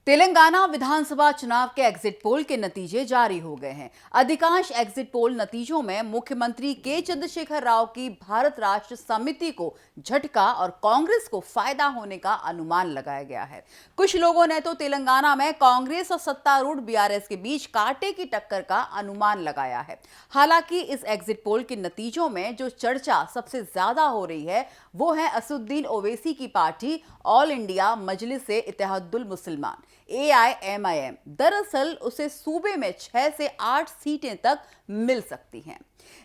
तेलंगाना विधानसभा चुनाव के exit poll के नतीजे जारी हो गए हैं। अधिकांश एग्जिट पोल नतीजों में मुख्यमंत्री के चंद्रशेखर राव की भारत राष्ट्र समिति को झटका और कांग्रेस को फायदा होने का अनुमान लगाया गया है। कुछ लोगों ने तो तेलंगाना में कांग्रेस और सत्तारूढ़ बीआरएस के बीच कांटे की टक्कर का अनुमान लगाया है। हालांकि इस एग्जिट पोल के नतीजों में जो चर्चा सबसे ज्यादा हो रही है वो है असदुद्दीन ओवैसी की पार्टी ऑल इंडिया मजलिस इत्तेहादुल मुसलमान AIMIM। दरअसल उसे सूबे में 6 से 8 सीटें तक मिल सकती हैं।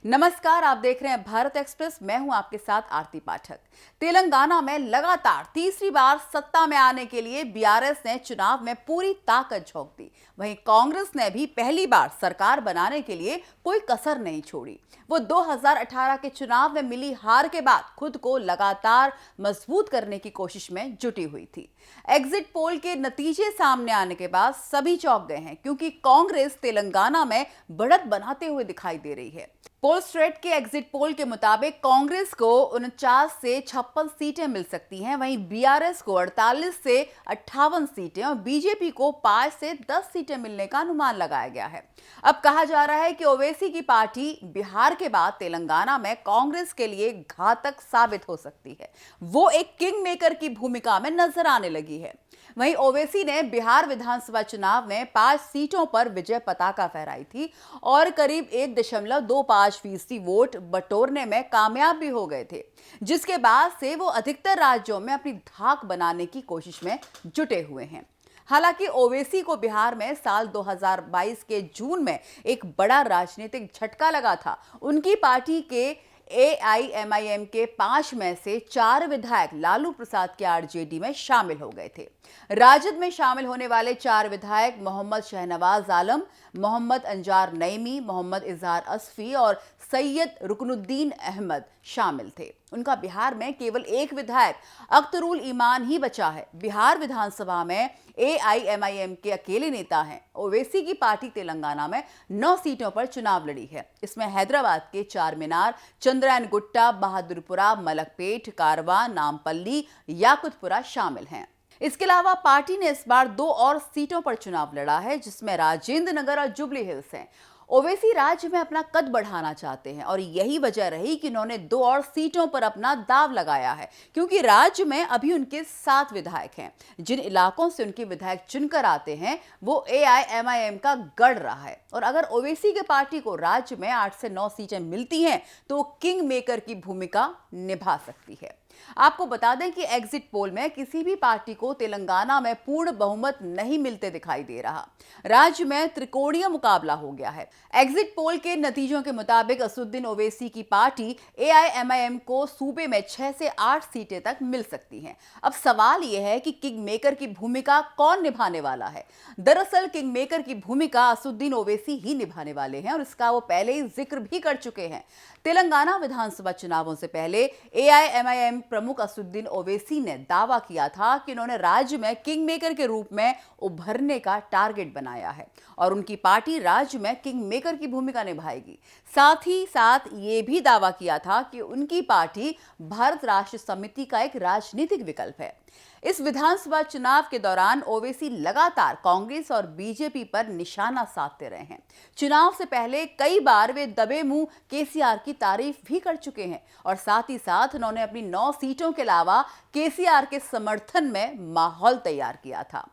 नमस्कार, आप देख रहे हैं भारत एक्सप्रेस। मैं हूं आपके साथ आरती पाठक। तेलंगाना में लगातार तीसरी बार सत्ता में आने के लिए बीआरएस ने चुनाव में पूरी ताकत झोंक दी। वहीं कांग्रेस ने भी पहली बार सरकार बनाने के लिए कोई कसर नहीं छोड़ी। वो 2018 के चुनाव में मिली हार के बाद खुद को लगातार मजबूत करने की कोशिश में जुटी हुई थी। एग्जिट पोल के नतीजे सामने आने के बाद सभी चौंक गए हैं, क्योंकि कांग्रेस तेलंगाना में बढ़त बनाते हुए दिखाई दे रही है। पोलस्ट्रेट के एग्जिट पोल के मुताबिक कांग्रेस को 49 से 56 सीटें मिल सकती हैं, वहीं बीआरएस को 48 से 58 सीटें और बीजेपी को 5 से 10 सीटें मिलने का अनुमान लगाया गया है। अब कहा जा रहा है कि ओवैसी की पार्टी बिहार के बाद तेलंगाना में कांग्रेस के लिए घातक साबित हो सकती है। वो एक किंग मेकर की भूमिका में नजर आने लगी है। वहीं ओवैसी ने बिहार विधानसभा चुनाव में 5 सीटों पर विजय पताका फहराई थी और करीब 1.25% वोट बटोरने में कामयाब भी हो गए थे, जिसके बाद से वो अधिकतर राज्यों में अपनी धाक बनाने की कोशिश में जुटे हुए हैं। हालांकि ओवैसी को बिहार में साल 2022 के जून में एक बड़ा राजनीतिक झटका लगा था। उनकी पार्टी के AIMIM के 5 में से 4 विधायक लालू प्रसाद के आरजेडी में शामिल हो गए थे। राजद में शामिल होने वाले 4 विधायक मोहम्मद शहनवाज आलम, मोहम्मद अंजार नईमी, मोहम्मद इजहार असफी और सैयद रुकनुद्दीन अहमद शामिल थे। उनका बिहार में केवल एक विधायक अख्तरुल ईमान ही बचा है। बिहार विधानसभा में AIMIM के अकेले नेता हैं। ओवैसी की पार्टी तेलंगाना में 9 सीटों पर चुनाव लड़ी है। इसमें हैदराबाद के चार मीनार, चंद्रायन गुट्टा, बहादुरपुरा, मलकपेट, कारवा, नामपल्ली, याकुतपुरा शामिल हैं। इसके अलावा पार्टी ने इस बार 2 और सीटों पर चुनाव लड़ा है, जिसमें राजेंद्र नगर और जुबली हिल्स हैं। ओवैसी राज्य में अपना कद बढ़ाना चाहते हैं और यही वजह रही कि उन्होंने 2 और सीटों पर अपना दाव लगाया है, क्योंकि राज्य में अभी उनके 7 विधायक हैं। जिन इलाकों से उनके विधायक चुनकर आते हैं वो AIMIM का गढ़ रहा है, और अगर ओवैसी की पार्टी को राज्य में 8 से 9 सीटें मिलती हैं तो किंग मेकर की भूमिका निभा सकती है। आपको बता दें कि एग्जिट पोल में किसी भी पार्टी को तेलंगाना में पूर्ण बहुमत नहीं मिलते दिखाई दे रहा। राज्य में त्रिकोणीय मुकाबला हो गया है। एग्जिट पोल के नतीजों के मुताबिक असदुद्दीन ओवैसी की पार्टी AIMIM को सूबे में 6 से 8 सीटें तक मिल सकती हैं। अब सवाल यह है कि किंग मेकर की भूमिका कौन निभाने वाला है। दरअसल किंग मेकर की भूमिका असदुद्दीन ओवैसी ही निभाने वाले हैं, और इसका वो पहले ही जिक्र भी कर चुके हैं। तेलंगाना विधानसभा चुनावों से पहले AIMIM प्रमुख असदुद्दीन ओवैसी ने दावा किया था कि उन्होंने राज्य में किंग मेकर के रूप में उभरने का टारगेट बनाया है और उनकी पार्टी राज्य में किंग मेकर की भूमिका निभाएगी। साथ ही साथ ये भी दावा किया था कि उनकी पार्टी भारत राष्ट्र समिति का एक राजनीतिक विकल्प है। इस विधानसभा चुनाव के दौरान ओवैसी लगातार कांग्रेस और बीजेपी पर निशाना साधते रहे हैं। चुनाव से पहले कई बार वे दबे मुंह केसीआर की तारीफ भी कर चुके हैं, और साथ ही साथ उन्होंने अपनी 9 सीटों के अलावा केसीआर के समर्थन में माहौल तैयार किया था।